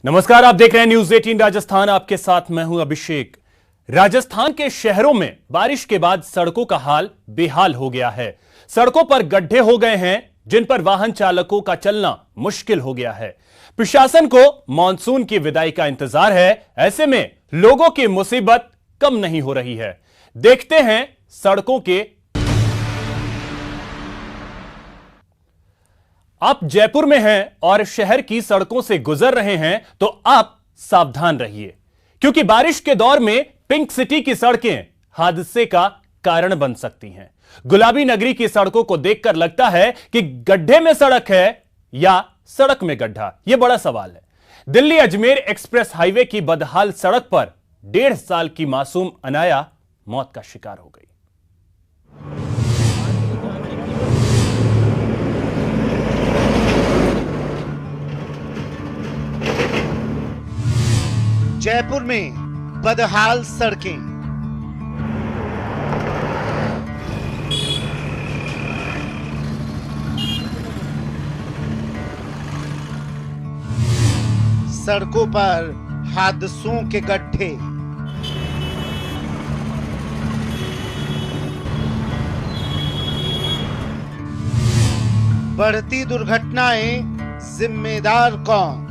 नमस्कार, आप देख रहे हैं न्यूज 18 राजस्थान। आपके साथ मैं हूं अभिषेक। राजस्थान के शहरों में बारिश के बाद सड़कों का हाल बेहाल हो गया है। सड़कों पर गड्ढे हो गए हैं जिन पर वाहन चालकों का चलना मुश्किल हो गया है। प्रशासन को मानसून की विदाई का इंतजार है। ऐसे में लोगों की मुसीबत कम नहीं हो रही है। देखते हैं सड़कों के। आप जयपुर में हैं और शहर की सड़कों से गुजर रहे हैं तो आप सावधान रहिए, क्योंकि बारिश के दौर में पिंक सिटी की सड़कें हादसे का कारण बन सकती हैं। गुलाबी नगरी की सड़कों को देखकर लगता है कि गड्ढे में सड़क है या सड़क में गड्ढा। यह बड़ा सवाल है। दिल्ली अजमेर एक्सप्रेस हाईवे की बदहाल सड़क पर 1.5 साल की मासूम अनाया मौत का शिकार हो गई। जयपुर में बदहाल सड़कें। सड़कों पर हादसों के गड्ढे। बढ़ती दुर्घटनाएं, जिम्मेदार कौन?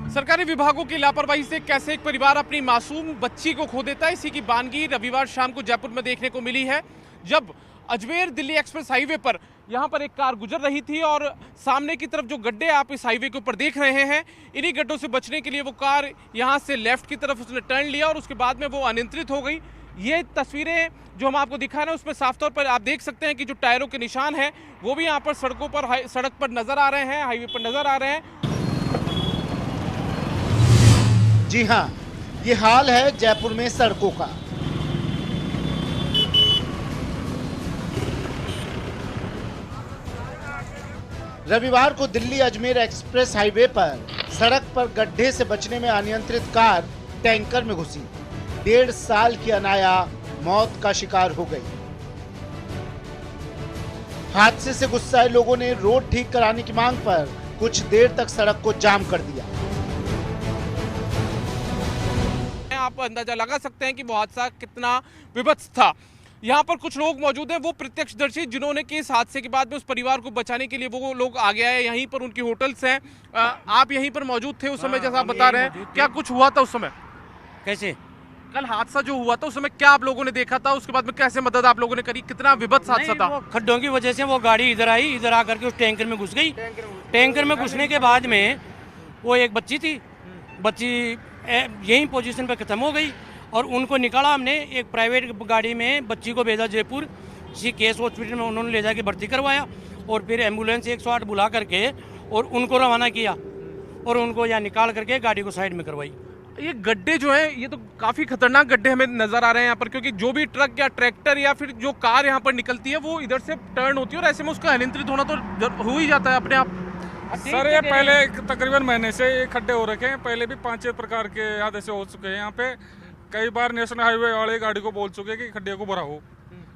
सरकारी विभागों की लापरवाही से कैसे एक परिवार अपनी मासूम बच्ची को खो देता है, इसी की वानगी रविवार शाम को जयपुर में देखने को मिली है। जब अजमेर दिल्ली एक्सप्रेस हाईवे पर यहां पर एक कार गुजर रही थी और सामने की तरफ जो गड्ढे आप इस हाईवे के ऊपर देख रहे हैं, इन्हीं गड्ढों से बचने के लिए वो कार यहां से लेफ्ट की तरफ उसने टर्न लिया और उसके बाद में वो अनियंत्रित हो गई। ये तस्वीरें जो हम आपको दिखा रहे हैं उसमें साफ तौर पर आप देख सकते हैं कि जो टायरों के निशान हैं वो भी यहाँ पर सड़क पर नजर आ रहे हैं, हाईवे पर नजर आ रहे हैं। जी हां, ये हाल है जयपुर में सड़कों का। रविवार को दिल्ली अजमेर एक्सप्रेस हाईवे पर सड़क पर गड्ढे से बचने में अनियंत्रित कार टैंकर में घुसी। 1.5 साल की अनाया मौत का शिकार हो गई। हादसे से गुस्साए लोगों ने रोड ठीक कराने की मांग पर कुछ देर तक सड़क को जाम कर दिया। आप अंदाजा लगा सकते हैं कि वो हादसा कितना विभत्स था। यहाँ पर कुछ लोग मौजूद हैं, वो प्रत्यक्षदर्शी जिन्होंने कि इस हादसे के बाद में उस परिवार को बचाने के लिए वो लोग आ गया है। यहीं पर उनकी होटल्स हैं। आप यहीं पर मौजूद थे उस समय, जैसा आप बता रहे हैं। क्या कुछ हुआ था उस समय? कैसे कल हादसा जो हुआ था उस समय क्या आप लोगों ने देखा था? उसके बाद में कैसे मदद आप लोगों ने करी? कितना विभत्स हादसा था? खड्डों की वजह से वो गाड़ी इधर आई, इधर आकर के उस टैंकर में घुस गई। टैंकर में घुसने के बाद में वो एक बच्ची थी, बच्ची यही पोजीशन पे खत्म हो गई और उनको निकाला हमने। एक प्राइवेट गाड़ी में बच्ची को भेजा जयपुर किसी केस हॉस्पिटल में, उन्होंने ले जाके भर्ती करवाया और फिर एम्बुलेंस 108 बुला करके और उनको रवाना किया और उनको यहाँ निकाल करके गाड़ी को साइड में करवाई। ये गड्ढे जो हैं ये तो काफी खतरनाक गड्ढे हमें नजर आ रहे हैं यहाँ पर, क्योंकि जो भी ट्रक या ट्रैक्टर या फिर जो कार यहाँ पर निकलती है वो इधर से टर्न होती है और ऐसे में उसका अनियंत्रित होना तो हो ही जाता है अपने आप। सर ये पहले तकरीबन महीने से ये खड्डे हो रखे हैं। पहले भी 5-6 प्रकार के हादसे हो चुके हैं यहाँ पे। कई बार नेशनल हाईवे वाले गाड़ी को बोल चुके हैं कि खड्डे को भराओ,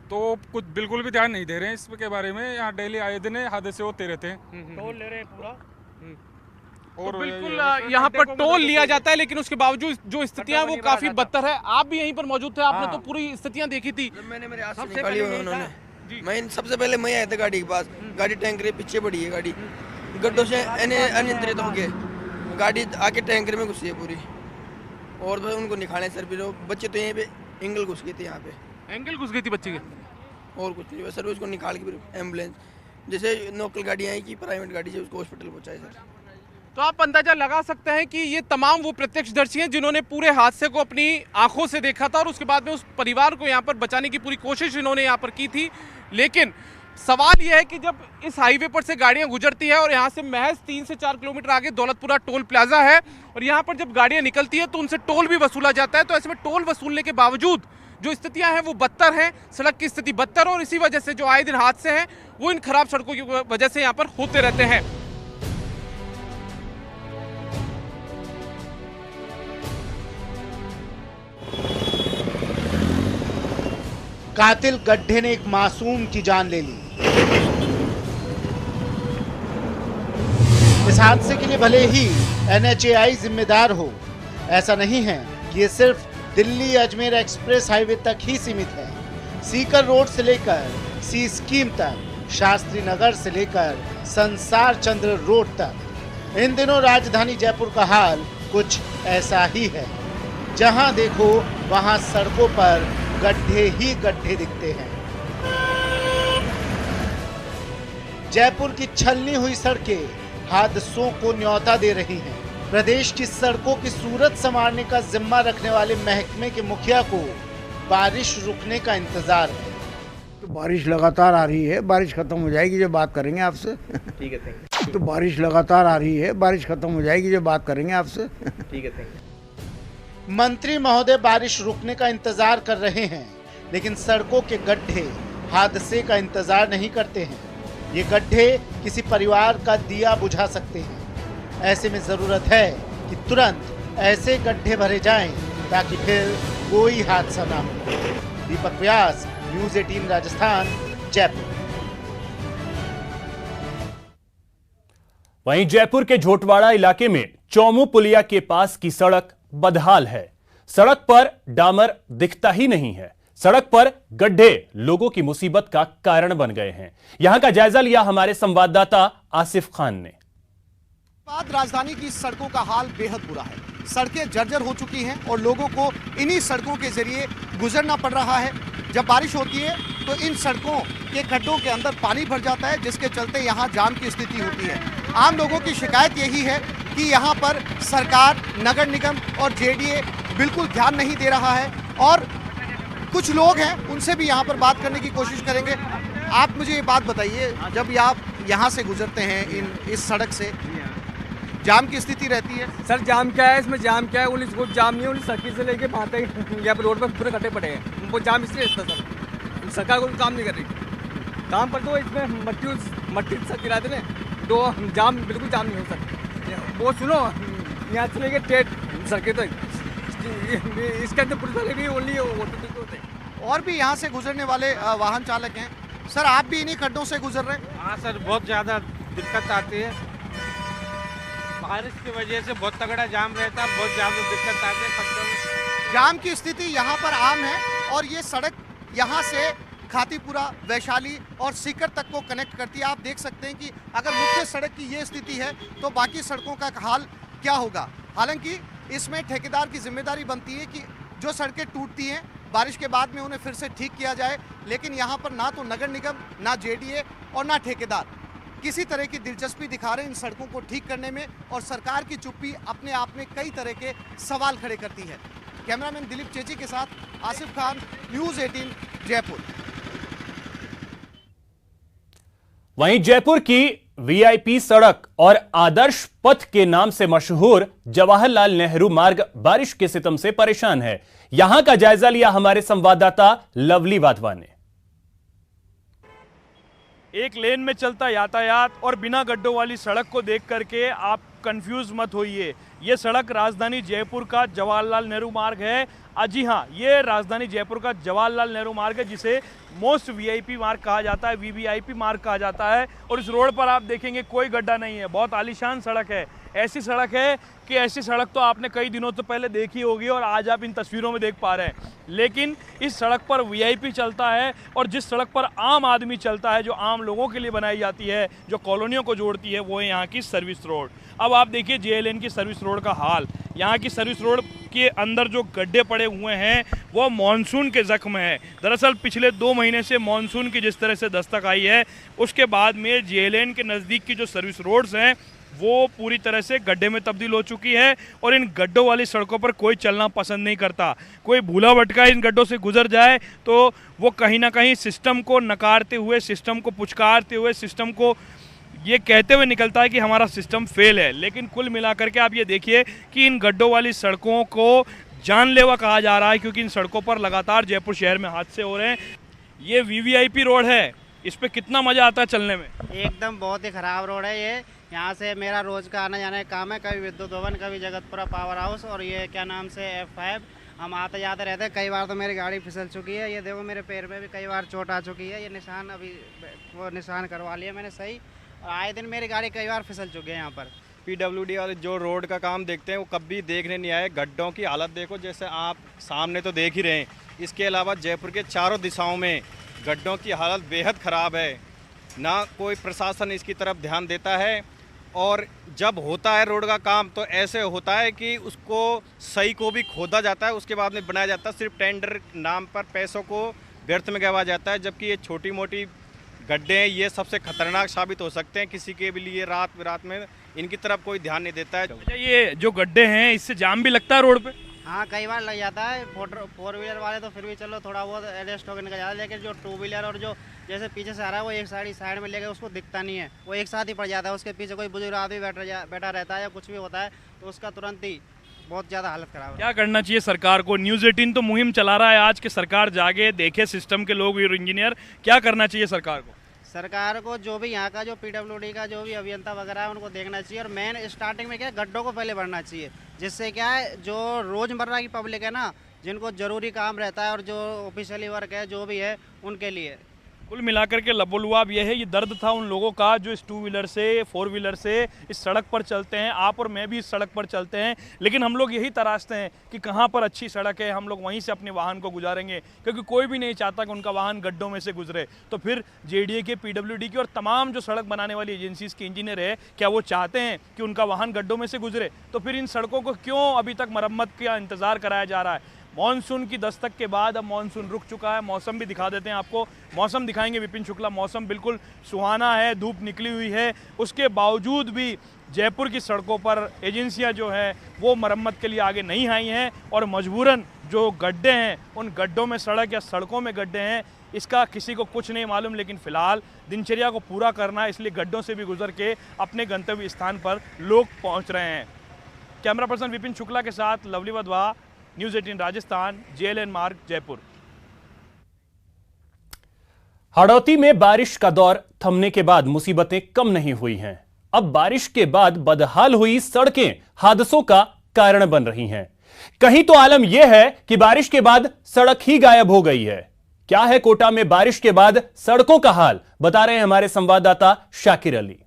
तो कुछ बिल्कुल भी ध्यान नहीं दे रहे हैं इसके बारे में। यहाँ डेली आए दिन हादसे होते रहते हैं। टोल ले रहे हैं पूरा और तो बिल्कुल यहाँ पर टोल लिया जाता है, लेकिन उसके बावजूद जो स्थितियाँ वो काफी बदतर है। आप भी यहीं पर मौजूद थे, आपने तो पूरी स्थितियाँ देखी थी। मैं सबसे पहले मैं आया था गाड़ी के पास। गाड़ी टैंकर के पीछे पड़ी है, गाड़ी गड्ढों से अनियंत्रित हो गए, गाड़ी आके टैंकर में घुसी है पूरी और बस उनको निकाले सर। फिर बच्चे तो यहीं पे एंगल घुस गए थे, यहाँ पे एंगल घुस गई थी बच्चे के और कुछ नहीं। सर उसको निकाल के फिर एम्बुलेंस जैसे लोकल गाड़ी आई कि प्राइवेट गाड़ी से उसको हॉस्पिटल पहुँचाए सर। तो आप अंदाजा लगा सकते हैं कि ये तमाम वो प्रत्यक्षदर्शी हैं जिन्होंने पूरे हादसे को अपनी आंखों से देखा था और उसके बाद में उस परिवार को यहाँ पर बचाने की पूरी कोशिश इन्होंने यहाँ पर की थी। लेकिन सवाल यह है कि जब इस हाईवे पर से गाड़ियां गुजरती है और यहाँ से महज 3 से 4 किलोमीटर आगे दौलतपुरा टोल प्लाजा है और यहाँ पर जब गाड़ियां निकलती है तो उनसे टोल भी वसूला जाता है। तो ऐसे में टोल वसूलने के बावजूद जो स्थितियां हैं वो बदतर हैं, सड़क की स्थिति बदतर, और इसी वजह से जो आए दिन हादसे हैं वो इन खराब सड़कों की वजह से यहाँ पर होते रहते हैं। कातिल गड्ढे ने एक मासूम की जान ले ली। इस हादसे के लिए भले ही NHAI जिम्मेदार हो, ऐसा नहीं है कि ये सिर्फ दिल्ली अजमेर एक्सप्रेस हाईवे तक ही सीमित है। सीकर रोड से लेकर सी स्कीम तक, शास्त्री नगर से लेकर संसार चंद्र रोड तक, इन दिनों राजधानी जयपुर का हाल कुछ ऐसा ही है। जहां देखो वहां सड़कों पर गड्ढे ही गड्ढे दिखते हैं। जयपुर की छलनी हुई सड़कें हादसों को न्योता दे रही हैं। प्रदेश की सड़कों की सूरत संवारने का जिम्मा रखने वाले महकमे के मुखिया को बारिश रुकने का इंतजार है। तो बारिश लगातार आ रही है, बारिश खत्म हो जाएगी जब बात करेंगे आपसे। ठीक है, थैंक यू। तो बारिश लगातार आ रही है, बारिश खत्म हो जाएगी जब बात करेंगे आपसे। ठीक है, थैंक यू। मंत्री महोदय बारिश रुकने का इंतजार कर रहे हैं, लेकिन सड़कों के गड्ढे हादसे का इंतजार नहीं करते हैं। ये गड्ढे किसी परिवार का दिया बुझा सकते हैं। ऐसे में जरूरत है कि तुरंत ऐसे गड्ढे भरे जाएं ताकि फिर कोई हादसा ना हो। दीपक व्यास, न्यूज़ 18 राजस्थान, जयपुर। वहीं जयपुर के झोटवाड़ा इलाके में चौमू पुलिया के पास की सड़क बदहाल है। सड़क पर डामर दिखता ही नहीं है। सड़क पर गड्ढे लोगों की मुसीबत का कारण बन गए हैं। यहां का जायजा लिया हमारे संवाददाता आसिफ खान ने। राजधानी की सड़कों का हाल बेहद बुरा है। सड़कें जर्जर हो चुकी हैं और लोगों को इन्हीं सड़कों के जरिए गुजरना पड़ रहा है। जब बारिश होती है तो इन सड़कों के खड्डों के अंदर पानी भर जाता है, जिसके चलते यहाँ जाम की स्थिति होती है। आम लोगों की शिकायत यही है कि यहाँ पर सरकार, नगर निगम और JDA बिल्कुल ध्यान नहीं दे रहा है। और कुछ लोग हैं, उनसे भी यहाँ पर बात करने की कोशिश करेंगे। आप मुझे ये बात बताइए, जब आप यहाँ से गुजरते हैं इस सड़क से, जाम की स्थिति रहती है? सर जाम क्या है, इसमें जाम क्या है, उन्हें कुछ जाम नहीं है। उन्हें सर्किल से लेके वहाँ तक यहाँ पर रोड पर पूरे कटे पड़े हैं। वो जाम इसलिए रहता सर, सरकार कोई काम नहीं कर रही। काम पर तो इसमें मट्टी सर गिरा देने, तो जाम बिल्कुल जाम नहीं हो सकता। वो सुनो, यहाँ से लेके टेट सर्किल तक इसके अंदर पुलिस वाले भी ओनली होते हैं। और भी यहाँ से गुजरने वाले वाहन चालक हैं। सर आप भी इन्हीं खड्डों से गुजर रहे हैं? हाँ सर, बहुत ज़्यादा दिक्कत आती है। बारिश की वजह से बहुत तगड़ा जाम रहता है, बहुत ज़्यादा दिक्कत आती है खड्डों में। जाम की स्थिति यहाँ पर आम है और ये सड़क यहाँ से खातीपुरा, वैशाली और सीकर तक को कनेक्ट करती है। आप देख सकते हैं कि अगर मुख्य सड़क की ये स्थिति है तो बाकी सड़कों का हाल क्या होगा। हालांकि इसमें ठेकेदार की जिम्मेदारी बनती है कि जो सड़कें टूटती हैं बारिश के बाद में उन्हें फिर से ठीक किया जाए, लेकिन यहाँ पर ना तो नगर निगम, ना JDA और ना ठेकेदार किसी तरह की दिलचस्पी दिखा रहे हैं इन सड़कों को ठीक करने में। और सरकार की चुप्पी अपने आप में कई तरह के सवाल खड़े करती है। कैमरामैन दिलीप चेची के साथ आसिफ खान, न्यूज़ 18 जयपुर। वहीं जयपुर की VIP सड़क और आदर्श पथ के नाम से मशहूर जवाहरलाल नेहरू मार्ग बारिश के सितम से परेशान है। यहां का जायजा लिया हमारे संवाददाता लवली वाधवा ने। एक लेन में चलता यातायात और बिना गड्ढों वाली सड़क को देख करके आप कंफ्यूज मत होइए। ये सड़क राजधानी जयपुर का जवाहरलाल नेहरू मार्ग है। जी हाँ, ये राजधानी जयपुर का जवाहरलाल नेहरू मार्ग है, जिसे मोस्ट VIP मार्ग कहा जाता है, VVIP मार्ग कहा जाता है। और इस रोड पर आप देखेंगे कोई गड्ढा नहीं है, बहुत आलीशान सड़क है। ऐसी सड़क है कि ऐसी सड़क तो आपने कई दिनों तो पहले देखी होगी और आज आप इन तस्वीरों में देख पा रहे हैं। लेकिन इस सड़क पर VIP चलता है और जिस सड़क पर आम आदमी चलता है, जो आम लोगों के लिए बनाई जाती है, जो कॉलोनियों को जोड़ती है, वो है यहाँ की सर्विस रोड। अब आप देखिए JLN की सर्विस रोड का हाल। यहाँ की सर्विस रोड के अंदर जो गड्ढे पड़े हुए हैं वो मानसून के जख्म है। दरअसल पिछले 2 महीने से मानसून की जिस तरह से दस्तक आई है, उसके बाद में JLN के नज़दीक की जो सर्विस रोड्स हैं वो पूरी तरह से गड्ढे में तब्दील हो चुकी है। और इन गड्ढों वाली सड़कों पर कोई चलना पसंद नहीं करता। कोई भूला भटका इन गड्ढों से गुजर जाए तो वो कहीं ना कहीं सिस्टम को नकारते हुए, सिस्टम को पुचकारते हुए, सिस्टम को ये कहते हुए निकलता है कि हमारा सिस्टम फेल है। लेकिन कुल मिलाकर के आप ये देखिए कि इन गड्ढों वाली सड़कों को जानलेवा कहा जा रहा है, क्योंकि इन सड़कों पर लगातार जयपुर शहर में हादसे हो रहे हैं। ये VVIP रोड है, इस पर कितना मज़ा आता है चलने में। एकदम बहुत ही ख़राब रोड है ये। यहाँ से मेरा रोज़ का आना जाना काम है, कभी विद्युत भवन, कभी जगतपुरा पावर हाउस और ये क्या नाम से F5 हम आते जाते रहते हैं, कई बार तो मेरी गाड़ी फिसल चुकी है। ये देखो मेरे पैर में भी कई बार चोट आ चुकी है। ये निशान अभी वो निशान करवा लिया मैंने सही, और आए दिन मेरी गाड़ी कई बार फिसल चुकी है यहाँ पर। PWD वाले जो रोड का काम देखते हैं वो कभी देखने नहीं आए। गड्ढों की हालत देखो, जैसे आप सामने तो देख ही रहे हैं। इसके अलावा जयपुर के चारों दिशाओं में गड्ढों की हालत बेहद ख़राब है। ना कोई प्रशासन इसकी तरफ ध्यान देता है, और जब होता है रोड का काम तो ऐसे होता है कि उसको सही को भी खोदा जाता है, उसके बाद में बनाया जाता है। सिर्फ टेंडर नाम पर पैसों को व्यर्थ में गंवाया जाता है, जबकि ये छोटी मोटी गड्ढे हैं, ये सबसे खतरनाक साबित हो सकते हैं किसी के भी लिए। रात में इनकी तरफ कोई ध्यान नहीं देता है। अच्छा, ये जो गड्ढे हैं इससे जाम भी लगता है रोड पे? हाँ, कई बार लग जाता है। 4 व्हीलर वाले तो फिर भी चलो थोड़ा बहुत एडजस्ट होकर निकल जाता है, लेकिन जो 2 व्हीलर और जो जैसे पीछे से आ रहा है वो एक साइड में लेकर उसको दिखता नहीं है, वो एक साथ ही पड़ जाता है। उसके पीछे कोई बुजुर्ग आदमी बैठा रहता है या कुछ भी होता है तो उसका तुरंत ही बहुत ज़्यादा हालत खराब है। क्या करना चाहिए सरकार को? न्यूज़ 18 तो मुहिम चला रहा है आज कि सरकार जागे, देखे सिस्टम के लोग और इंजीनियर। क्या करना चाहिए सरकार को? सरकार को जो भी यहाँ का जो PWD का जो भी अभियंता वगैरह है उनको देखना चाहिए, और मेन स्टार्टिंग में क्या है, गड्ढों को पहले भरना चाहिए, जिससे क्या है जो रोज़मर्रा की पब्लिक है ना, जिनको ज़रूरी काम रहता है और जो ऑफिशियली वर्क है जो भी है उनके लिए। कुल मिलाकर के लबोलुआब ये है, ये दर्द था उन लोगों का जो इस 2 व्हीलर से 4 व्हीलर से इस सड़क पर चलते हैं। आप और मैं भी इस सड़क पर चलते हैं, लेकिन हम लोग यही तराशते हैं कि कहाँ पर अच्छी सड़क है, हम लोग वहीं से अपने वाहन को गुजारेंगे, क्योंकि कोई भी नहीं चाहता कि उनका वाहन गड्ढों में से गुजरे। तो फिर JDA के, PWD की और तमाम जो सड़क बनाने वाली एजेंसीज़ के इंजीनियर है, क्या वो चाहते हैं कि उनका वाहन गड्ढों में से गुजरे? तो फिर इन सड़कों को क्यों अभी तक मरम्मत का इंतज़ार कराया जा रहा है? मॉनसून की दस्तक के बाद अब मॉनसून रुक चुका है। मौसम भी दिखा देते हैं आपको, मौसम दिखाएंगे विपिन शुक्ला। मौसम बिल्कुल सुहाना है, धूप निकली हुई है, उसके बावजूद भी जयपुर की सड़कों पर एजेंसियां जो हैं वो मरम्मत के लिए आगे नहीं आई हैं, और मजबूरन जो गड्ढे हैं उन गड्ढों में सड़क या सड़कों में गड्ढे हैं, इसका किसी को कुछ नहीं मालूम। लेकिन फ़िलहाल दिनचर्या को पूरा करना है, इसलिए गड्ढों से भी गुजर के अपने गंतव्य स्थान पर लोग पहुँच रहे हैं। कैमरा पर्सन विपिन शुक्ला के साथ lovely Wadhwa, news 18 Rajasthan, JLN मार्ग, जयपुर। हाड़ौती में बारिश का दौर थमने के बाद मुसीबतें कम नहीं हुई हैं। अब बारिश के बाद बदहाल हुई सड़कें हादसों का कारण बन रही हैं। कहीं तो आलम यह है कि बारिश के बाद सड़क ही गायब हो गई है। क्या है कोटा में बारिश के बाद सड़कों का हाल, बता रहे हैं हमारे संवाददाता शाकिर अली।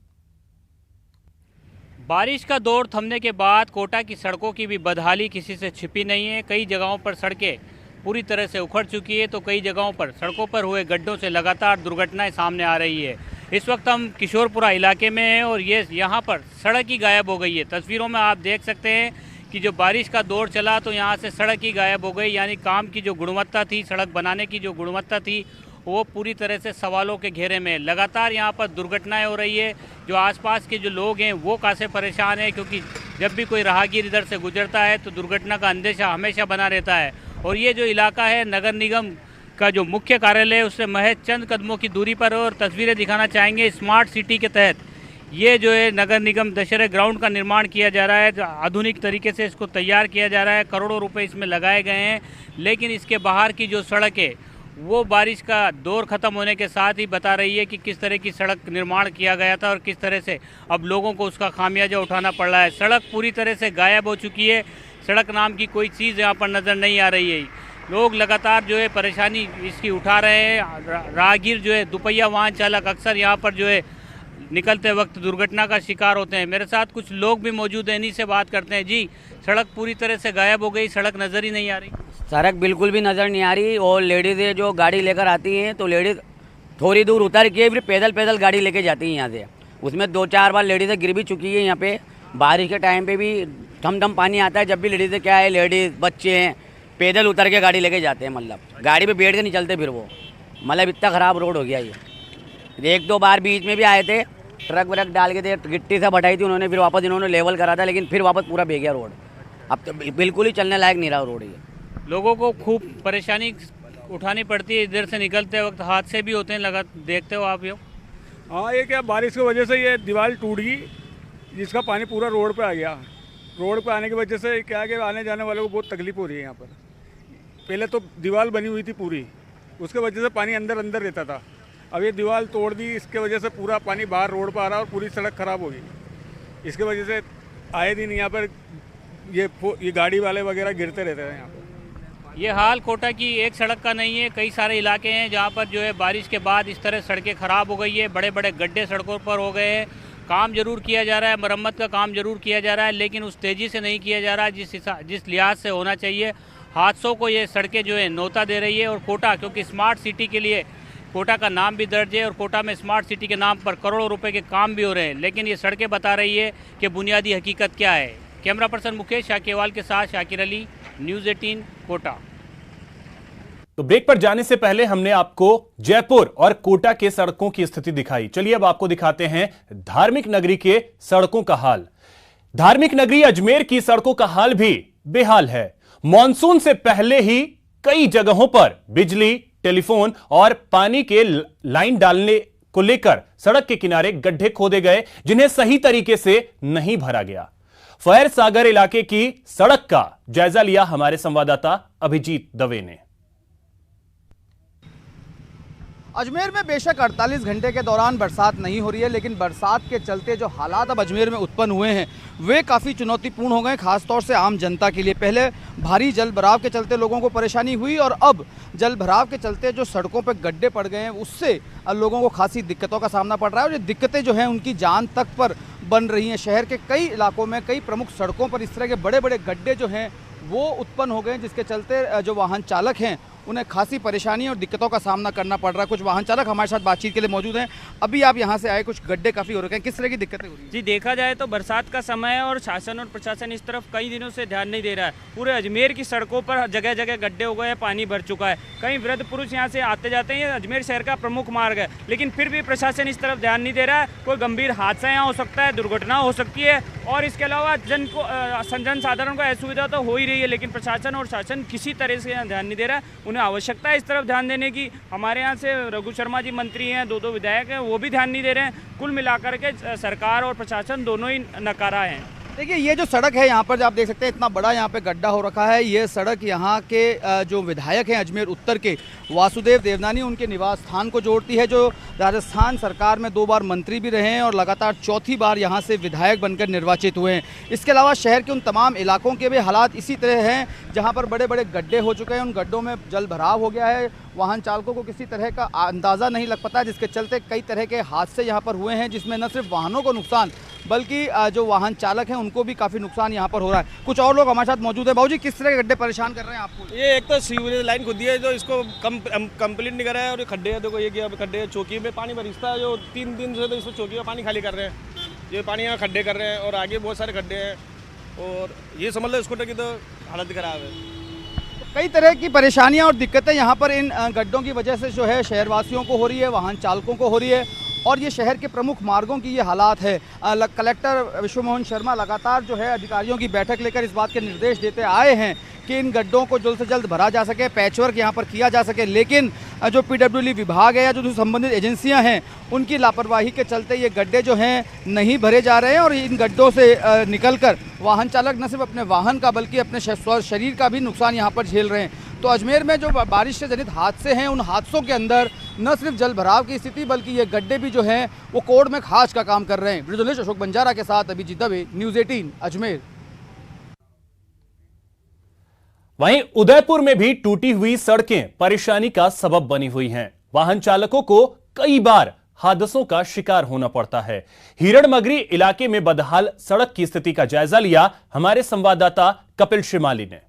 बारिश का दौर थमने के बाद कोटा की सड़कों की भी बदहाली किसी से छिपी नहीं है। कई जगहों पर सड़कें पूरी तरह से उखड़ चुकी है, तो कई जगहों पर सड़कों पर हुए गड्ढों से लगातार दुर्घटनाएं सामने आ रही है। इस वक्त हम किशोरपुरा इलाके में हैं और ये यहाँ पर सड़क ही गायब हो गई है। तस्वीरों में आप देख सकते हैं कि जो बारिश का दौर चला तो यहाँ से सड़क ही गायब हो गई, यानी काम की जो गुणवत्ता थी, सड़क बनाने की जो गुणवत्ता थी, वो पूरी तरह से सवालों के घेरे में। लगातार यहाँ पर दुर्घटनाएं हो रही है। जो आसपास के जो लोग हैं वो काफ़ी परेशान हैं, क्योंकि जब भी कोई राहगीर इधर से गुजरता है तो दुर्घटना का अंदेशा हमेशा बना रहता है। और ये जो इलाका है नगर निगम का जो मुख्य कार्यालय है उससे महज चंद कदमों की दूरी पर है। और तस्वीरें दिखाना चाहेंगे, स्मार्ट सिटी के तहत ये जो है नगर निगम दशहरे ग्राउंड का निर्माण किया जा रहा है। आधुनिक तरीके से इसको तैयार किया जा रहा है, करोड़ों रुपए इसमें लगाए गए हैं। लेकिन इसके बाहर की जो सड़क है वो बारिश का दौर ख़त्म होने के साथ ही बता रही है कि किस तरह की सड़क निर्माण किया गया था और किस तरह से अब लोगों को उसका खामियाजा उठाना पड़ रहा है। सड़क पूरी तरह से गायब हो चुकी है, सड़क नाम की कोई चीज़ यहाँ पर नज़र नहीं आ रही है। लोग लगातार जो है परेशानी इसकी उठा रहे हैं। राहगीर जो है, दुपहिया वाहन चालक अक्सर यहाँ पर जो है निकलते वक्त दुर्घटना का शिकार होते हैं। मेरे साथ कुछ लोग भी मौजूद हैं, इन्हीं से बात करते हैं। जी, सड़क पूरी तरह से गायब हो गई, सड़क नज़र ही नहीं आ रही। सड़क बिल्कुल भी नज़र नहीं आ रही, और लेडीज़ें जो गाड़ी लेकर आती हैं तो लेडीज़ थोड़ी दूर उतर के फिर पैदल गाड़ी लेके जाती हैं यहाँ से। उसमें 2-4 बार लेडीज़ें गिर भी चुकी है। यहाँ पे बारिश के टाइम पे भी ठम पानी आता है, जब भी लेडीज़ें क्या है, लेडीज़ बच्चे हैं, पैदल उतर के गाड़ी लेके जाते हैं। मतलब गाड़ी पे बैठ के नहीं चलते फिर वो, मतलब इतना ख़राब रोड हो गया ये। 1-2 बार बीच में भी आए थे, ट्रक व्रक डाल के थे, गिट्टी से बढ़ाई थी उन्होंने, फिर वापस इन्होंने लेवल करा था, लेकिन फिर वापस पूरा बह गया रोड। अब तो बिल्कुल ही चलने लायक नहीं रहा रोड ये। लोगों को खूब परेशानी उठानी पड़ती है, इधर से निकलते वक्त हादसे भी होते हैं, लगा देखते हो आप ये। हाँ, ये क्या बारिश की वजह से ये दीवार टूट गई, जिसका पानी पूरा रोड पे आ गया। रोड पे आने की वजह से क्या है कि आने जाने वालों को बहुत तकलीफ हो रही है यहाँ पर। पहले तो दीवार बनी हुई थी पूरी, उसके वजह से पानी अंदर रहता था। अब ये दीवार तोड़ दी, इसके वजह से पूरा पानी बाहर रोड पर आ रहा है और पूरी सड़क ख़राब हो गई। इसके वजह से आए दिन यहाँ पर ये गाड़ी वाले वगैरह गिरते रहते हैं यहाँ पर। ये हाल कोटा की एक सड़क का नहीं है, कई सारे इलाके हैं जहाँ पर जो है बारिश के बाद इस तरह सड़कें ख़राब हो गई है, बड़े बड़े गड्ढे सड़कों पर हो गए हैं। काम जरूर किया जा रहा है, मरम्मत का काम जरूर किया जा रहा है, लेकिन उस तेज़ी से नहीं किया जा रहा है जिस लिहाज से होना चाहिए। हादसों को ये सड़कें जो है न्योता दे रही है। और कोटा, क्योंकि स्मार्ट सिटी के लिए कोटा का नाम भी दर्ज है और कोटा में स्मार्ट सिटी के नाम पर करोड़ों रुपए के काम भी हो रहे हैं, लेकिन ये सड़कें बता रही है कि बुनियादी हकीकत क्या है। कैमरा पर्सन मुकेश शाकीवाल के साथ शाकिर अली, न्यूज़ 18 कोटा। तो ब्रेक पर जाने से पहले हमने आपको जयपुर और कोटा के सड़कों की स्थिति दिखाई। चलिए अब आपको दिखाते हैं धार्मिक नगरी के सड़कों का हाल। धार्मिक नगरी अजमेर की सड़कों का हाल भी बेहाल है। मॉनसून से पहले ही कई जगहों पर बिजली, टेलीफोन और पानी के लाइन डालने को लेकर सड़क के किनारे गड्ढे खोदे गए, जिन्हें सही तरीके से नहीं भरा गया। फैर सागर इलाके की सड़क का जायजा लिया हमारे संवाददाता अभिजीत दवे ने। अजमेर में बेशक 48 घंटे के दौरान बरसात नहीं हो रही है, लेकिन बरसात के चलते जो हालात अब अजमेर में उत्पन्न हुए हैं वे काफ़ी चुनौतीपूर्ण हो गए, खासतौर से आम जनता के लिए। पहले भारी जल भराव के चलते लोगों को परेशानी हुई और अब जल भराव के चलते जो सड़कों पर गड्ढे पड़ गए हैं उससे लोगों को खासी दिक्कतों का सामना पड़ रहा है और ये दिक्कतें जो हैं उनकी जान तक पर बन रही हैं। शहर के कई इलाकों में, कई प्रमुख सड़कों पर इस तरह के बड़े बड़े गड्ढे जो हैं वो उत्पन्न हो गए, जिसके चलते जो वाहन चालक हैं उन्हें खासी परेशानी और दिक्कतों का सामना करना पड़ रहा है। कुछ वाहन चालक हमारे साथ बातचीत के लिए मौजूद हैं। अभी आप यहाँ से आए, कुछ गड्ढे काफ़ी हो रखे हैं, किस तरह की दिक्कतें हो रही हैं? जी, देखा जाए तो बरसात का समय है और शासन और प्रशासन इस तरफ कई दिनों से ध्यान नहीं दे रहा है। पूरे अजमेर की सड़कों पर जगह जगह गड्ढे हो गए हैं, पानी भर चुका है। कई वृद्ध पुरुष यहाँ से आते जाते हैं, ये अजमेर शहर का प्रमुख मार्ग है, लेकिन फिर भी प्रशासन इस तरफ ध्यान नहीं दे रहा है। कोई गंभीर हादसा यहाँ हो सकता है, दुर्घटना हो सकती है और इसके अलावा जन साधारण को असुविधा तो हो ही रही है, लेकिन प्रशासन और शासन किसी तरह से यहाँ ध्यान नहीं दे रहा है। उन्हें आवश्यकता है इस तरफ ध्यान देने की। हमारे यहाँ से रघु शर्मा जी मंत्री हैं, दो विधायक हैं, वो भी ध्यान नहीं दे रहे हैं। कुल मिलाकर के सरकार और प्रशासन दोनों ही नकारा है। देखिए, ये जो सड़क है यहाँ पर आप देख सकते हैं, इतना बड़ा यहाँ पे गड्ढा हो रखा है। ये सड़क यहाँ के जो विधायक हैं अजमेर उत्तर के वासुदेव देवनानी, उनके निवास स्थान को जोड़ती है, जो राजस्थान सरकार में 2 बार मंत्री भी रहे हैं और लगातार चौथी बार यहाँ से विधायक बनकर निर्वाचित हुए हैं। इसके अलावा शहर के उन तमाम इलाकों के भी हालात इसी तरह हैं जहाँ पर बड़े बड़े गड्ढे हो चुके हैं, उन गड्ढों में जल भराव हो गया है। वाहन चालकों को किसी तरह का अंदाज़ा नहीं लग पाता, जिसके चलते कई तरह के हादसे यहाँ पर हुए हैं, जिसमें न सिर्फ वाहनों को नुकसान बल्कि जो वाहन चालक हैं उनको भी काफ़ी नुकसान यहाँ पर हो रहा है। कुछ और लोग हमारे साथ मौजूद है। बाबूजी, किस तरह के गड्ढे परेशान कर रहे हैं आपको? ये एक तो सीवरेज लाइन खुदी है जो इसको कंप्लीट नहीं कर रहा है और खड्डे हैं, देखो ये क्या खड्डे हैं, चौकी में पानी बरसता है जो 3 दिन से तो इसको चौकी में पानी खाली कर रहे हैं, ये पानी यहाँ खड्डे कर रहे हैं और आगे बहुत सारे खड्डे हैं और ये समझ लो स्कूटर की तो हालत खराब है। कई तरह की परेशानियां और दिक्कतें यहाँ पर इन गड्ढों की वजह से जो है शहरवासियों को हो रही है, वाहन चालकों को हो रही है और ये शहर के प्रमुख मार्गों की ये हालात है। कलेक्टर विश्व मोहन शर्मा लगातार जो है अधिकारियों की बैठक लेकर इस बात के निर्देश देते आए हैं कि इन गड्ढों को जल्द से जल्द भरा जा सके, पैचवर्क यहाँ पर किया जा सके, लेकिन जो पीडब्ल्यूडी विभाग है या जो संबंधित एजेंसियां हैं उनकी लापरवाही के चलते ये गड्ढे जो हैं नहीं भरे जा रहे हैं और इन गड्ढों से निकलकर वाहन चालक न सिर्फ अपने वाहन का बल्कि अपने शरीर का भी नुकसान यहाँ पर झेल रहे हैं। तो अजमेर में जो बारिश से जनित हादसे हैं, उन हादसों के अंदर न सिर्फ जल भराव की स्थिति बल्कि ये गड्ढे भी जो हैं वो कोड़ में खाज का काम कर रहे हैं। ब्रिजोलेश अशोक बंजारा के साथ अभिजीत दवे, न्यूज़ 18 अजमेर। वहीं उदयपुर में भी टूटी हुई सड़कें परेशानी का सबब बनी हुई हैं। वाहन चालकों को कई बार हादसों का शिकार होना पड़ता है। हिरणमगरी इलाके में बदहाल सड़क की स्थिति का जायजा लिया हमारे संवाददाता कपिल श्रीमाली ने।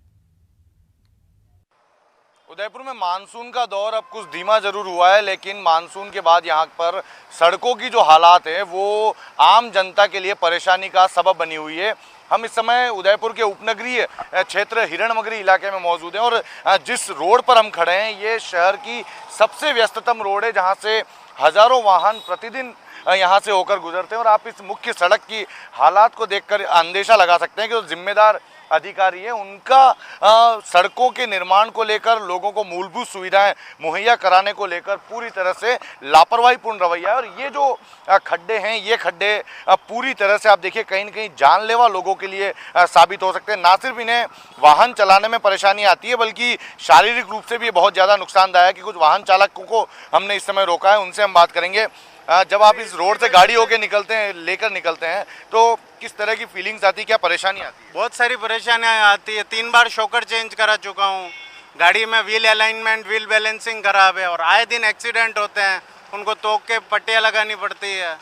उदयपुर में मानसून का दौर अब कुछ धीमा जरूर हुआ है, लेकिन मानसून के बाद यहाँ पर सड़कों की जो हालात है वो आम जनता के लिए परेशानी का सबब बनी हुई है। हम इस समय उदयपुर के उपनगरीय क्षेत्र हिरणमगरी इलाके में मौजूद हैं और जिस रोड पर हम खड़े हैं ये शहर की सबसे व्यस्ततम रोड है, जहाँ से हजारों वाहन प्रतिदिन यहाँ से होकर गुजरते हैं और आप इस मुख्य सड़क की हालात को देखकर अंदेशा लगा सकते हैं कि जो जिम्मेदार अधिकारी है उनका सड़कों के निर्माण को लेकर, लोगों को मूलभूत सुविधाएं मुहैया कराने को लेकर पूरी तरह से लापरवाहीपूर्ण रवैया है। और ये जो खड्डे हैं, ये खड्डे पूरी तरह से आप देखिए कहीं न कहीं जानलेवा लोगों के लिए साबित हो सकते हैं। ना सिर्फ इन्हें वाहन चलाने में परेशानी आती है बल्कि शारीरिक रूप से भी बहुत ज़्यादा नुकसानदायक है। कुछ वाहन चालकों को हमने इस समय रोका है, उनसे हम बात करेंगे। जब आप इस रोड से गाड़ी होके निकलते हैं, लेकर निकलते हैं, तो किस तरह की फीलिंग्स आती है, क्या परेशानी आती है? बहुत सारी परेशानियाँ आती है। 3 बार शॉकर चेंज करा चुका हूँ गाड़ी में व्हील अलाइनमेंट, व्हील बैलेंसिंग खराब है और आए दिन एक्सीडेंट होते हैं, उनको तोक के पट्टियाँ लगानी पड़ती है।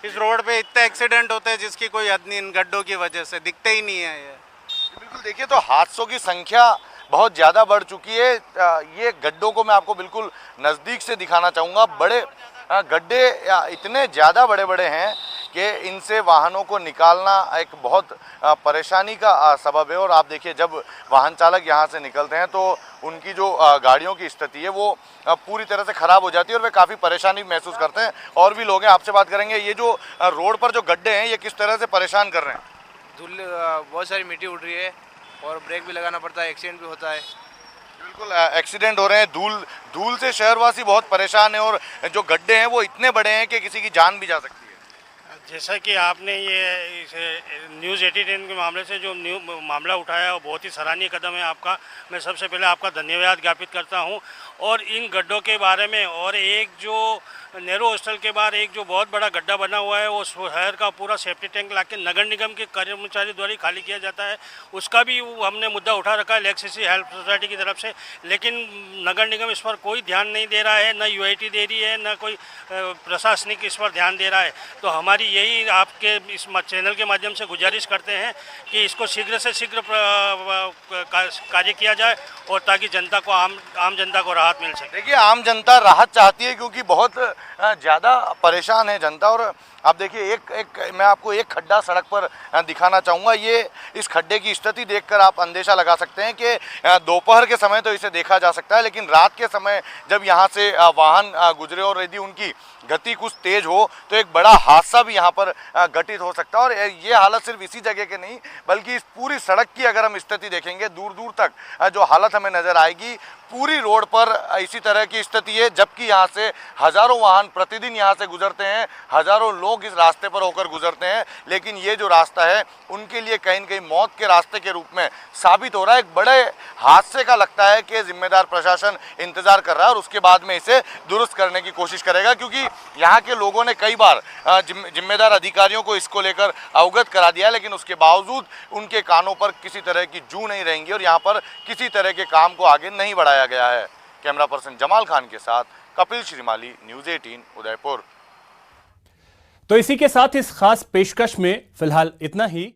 इस रोड पे इतने एक्सीडेंट होते हैं जिसकी कोई हद नहीं, इन गड्ढों की वजह से दिखते ही नहीं है ये। बिल्कुल, देखिए तो हादसों की संख्या बहुत ज़्यादा बढ़ चुकी है। ये गड्ढों को मैं आपको बिल्कुल नज़दीक से दिखाना चाहूँगा। बड़े गड्ढे इतने ज़्यादा बड़े बड़े हैं कि इनसे वाहनों को निकालना एक बहुत परेशानी का सबब है। और आप देखिए, जब वाहन चालक यहाँ से निकलते हैं तो उनकी जो गाड़ियों की स्थिति है वो पूरी तरह से ख़राब हो जाती है और वे काफ़ी परेशानी महसूस करते हैं। और भी लोग हैं, आपसे बात करेंगे। ये जो रोड पर जो गड्ढे हैं ये किस तरह से परेशान कर रहे हैं? धूल, बहुत सारी मिट्टी उड़ रही है और ब्रेक भी लगाना पड़ता है, एक्सीडेंट भी होता है। बिल्कुल, एक्सीडेंट हो रहे हैं। धूल से शहरवासी बहुत परेशान है और जो गड्ढे हैं वो इतने बड़े हैं कि किसी की जान भी जा सकती है। जैसा कि आपने ये इस न्यूज़ 18 के मामले से जो मामला उठाया वो बहुत ही सराहनीय कदम है आपका। मैं सबसे पहले आपका धन्यवाद ज्ञापित करता हूं। और इन गड्ढों के बारे में, और एक जो नेहरू हॉस्टल के बाहर एक जो बहुत बड़ा गड्ढा बना हुआ है वो शहर का पूरा सेफ्टी टैंक लाके नगर निगम के कर्मचारी द्वारा खाली किया जाता है, उसका भी हमने मुद्दा उठा रखा है लेक्सिसी हेल्प सोसाइटी की तरफ से। लेकिन नगर निगम इस पर कोई ध्यान नहीं दे रहा है, न यूआईटी दे रही है, न कोई प्रशासनिक इस पर ध्यान दे रहा है। तो हमारी यही आपके इस चैनल के माध्यम से गुजारिश करते हैं कि इसको शीघ्र से शीघ्र कार्य किया जाए और ताकि जनता को आम जनता को राहत मिल सके। देखिए, आम जनता राहत चाहती है क्योंकि बहुत ज़्यादा परेशान है जनता। और आप देखिए, मैं आपको एक खड्डा सड़क पर दिखाना चाहूँगा। ये इस खड्डे की स्थिति देखकर आप अंदेशा लगा सकते हैं कि दोपहर के समय तो इसे देखा जा सकता है, लेकिन रात के समय जब यहाँ से वाहन गुजरे और यदि उनकी गति कुछ तेज हो तो एक बड़ा हादसा भी यहाँ पर घटित हो सकता है। और ये हालत सिर्फ इसी जगह के नहीं बल्कि इस पूरी सड़क की अगर हम स्थिति देखेंगे, दूर दूर तक जो हालत हमें नज़र आएगी, पूरी रोड पर इसी तरह की स्थिति है। जबकि यहाँ से हज़ारों वाहन प्रतिदिन यहाँ से गुजरते हैं, हज़ारों लोग इस रास्ते पर होकर गुजरते हैं, लेकिन ये जो रास्ता है उनके लिए कहीं न कहीं मौत के रास्ते के रूप में साबित हो रहा है। एक बड़े हादसे का लगता है कि जिम्मेदार प्रशासन इंतज़ार कर रहा है और उसके बाद में इसे दुरुस्त करने की कोशिश करेगा, क्योंकि यहाँ के लोगों ने कई बार जिम्मेदार अधिकारियों को इसको लेकर अवगत करा दिया, लेकिन उसके बावजूद उनके कानों पर किसी तरह की जू नहीं रहेंगी और यहाँ पर किसी तरह के काम को आगे नहीं बढ़ाया गया है। कैमरा पर्सन जमाल खान के साथ कपिल श्रीमाली, न्यूज़ 18 उदयपुर। तो इसी के साथ इस खास पेशकश में फिलहाल इतना ही।